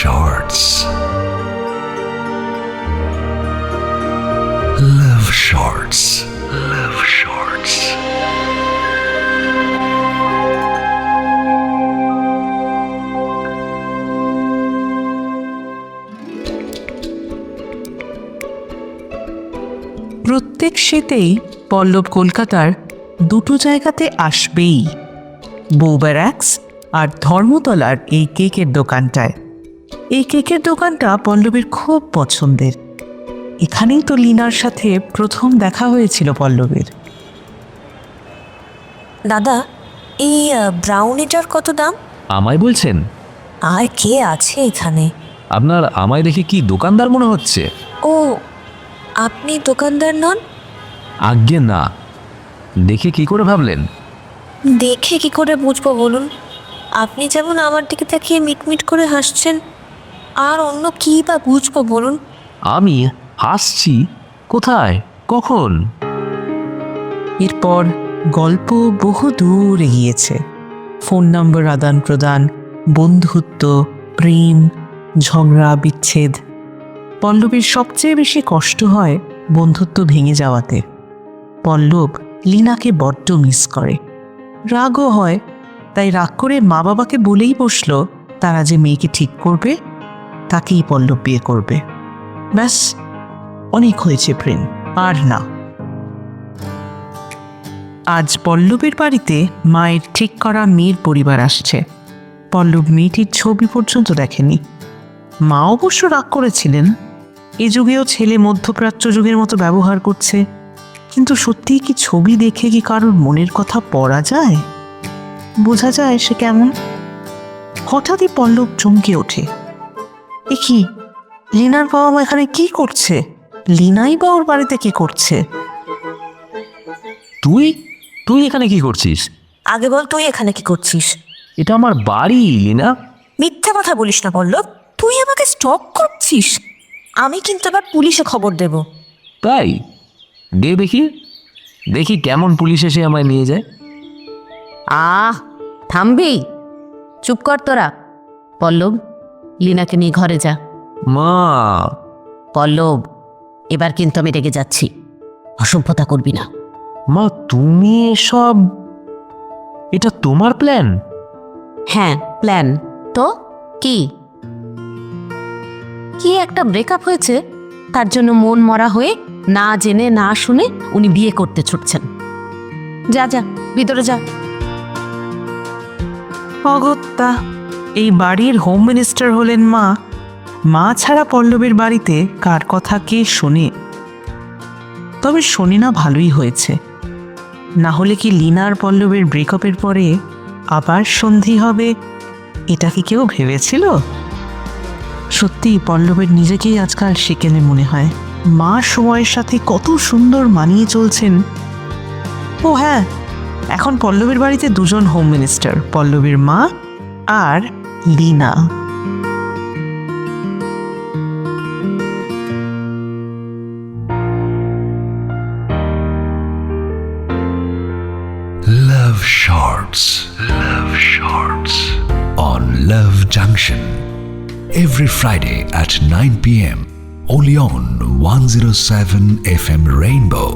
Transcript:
Shorts. Love Shorts. Love Shorts. প্রত্যেক শীতেই পল্লব কলকাতার দুটো জায়গাতে আসবেই, বউ ব্যারাক্স আর ধর্মতলার এই কেকের দোকানটায়। এই কেকের দোকানটা পল্লবের খুব পছন্দের। এখানেই তো লীনার সাথে প্রথম দেখা হয়েছিল পল্লবের। দাদা, এই ব্রাউনিটার কত দাম? আমায় বলছেন? আর কে আছে এখানে? আপনার আমায় দেখে কি দোকানদার মনে হচ্ছে? ও, আপনি দোকানদার নন? আজ্ঞে না। দেখে কি করে ভাবলেন? দেখে কি করে বুঝবো বলুন? আপনি যেমন আমার দিকে তাকিয়ে মিটমিট করে হাসছেন, আর অন্য কী বা বুঝবো বলুন? আমি হাসছি? কোথায়, কখন? এরপর গল্প বহু দূর এগিয়েছে। ফোন নম্বর আদান প্রদান, বন্ধুত্ব, প্রেম, ঝগড়া, বিচ্ছেদ। পল্লবের সবচেয়ে বেশি কষ্ট হয় বন্ধুত্ব ভেঙে যাওয়াতে। পল্লব লীনাকে বড্ড মিস করে, রাগও হয়। তাই রাগ করে মা বাবাকে বলেই বসলো তারা যে মেয়েকে ঠিক করবে তাকেই পল্লব বিয়ে করবে। ব্যাস, অনেক হয়েছে প্রেম, আর না। আজ পল্লবের বাড়িতে মায়ের ঠিক করা মেয়ের পরিবার আসছে। পল্লব মেয়েটির ছবি পর্যন্ত দেখেনি। মা অবশ্য রাগ করেছিলেন, এ যুগেও ছেলে মধ্যপ্রাচ্য যুগের মতো ব্যবহার করছে। কিন্তু সত্যিই কি ছবি দেখে কি কারোর মনের কথা পড়া যায়? বোঝা যায় সে কেমন? হঠাৎই পল্লব চমকে ওঠে। এ কি, লীনার বাবা মা এখানে কি করছে? লীনাই বা ওর বাড়িতে কি করছে? তুই তুই এখানে কি করছিস? আগে বল, তুই এখানে কি করছিস? এটা আমার বাড়ি, না? মিথ্যা কথা বলিস না পল্লব, তুই আমাকে স্টক করছিস। আমি কিন্তু আবার পুলিশে খবর দেব। তাই? দে দেখি, দেখি কেমন পুলিশ এসে আমায় নিয়ে যায়। থামবি? চুপ কর তোরা। পল্লব, লীনাকে নিয়ে ঘরে যা। মা! পল্লব, এবার কিন্তু আমি রেগে যাচ্ছি, অসভ্যতা করবি না। মা, তুমি এসব, এটা তোমার প্ল্যান? হ্যাঁ, প্ল্যান তো। কি কি একটা ব্রেকআপ হয়েছে, তার জন্য মন মরা হয়ে না জেনে না শুনে উনি বিয়ে করতে ছুটছেন। যা যা, ভিতরে যা। অগত্যা এই বাড়ির হোম মিনিস্টার হলেন মা। মা ছাড়া পল্লবের বাড়িতে কার কথা কে শোনে? তবে শোনে না, ভালোই হয়েছে। না হলে কি লীনা আর পল্লবের ব্রেকআপের পরে আবার সন্ধি হবে, এটা কি কেউ ভেবেছিল? সত্যি পল্লবের নিজেকেই আজকাল সেকেলে মনে হয়। মা সময়ের সাথে কত সুন্দর মানিয়ে চলছেন। ও হ্যাঁ, এখন পল্লবের বাড়িতে দুজন হোম মিনিস্টার, পল্লবের মা আর Leena. Love Shorts. Love Shorts. On Love Junction. Every Friday at 9 p.m. Only on 107 FM Rainbow.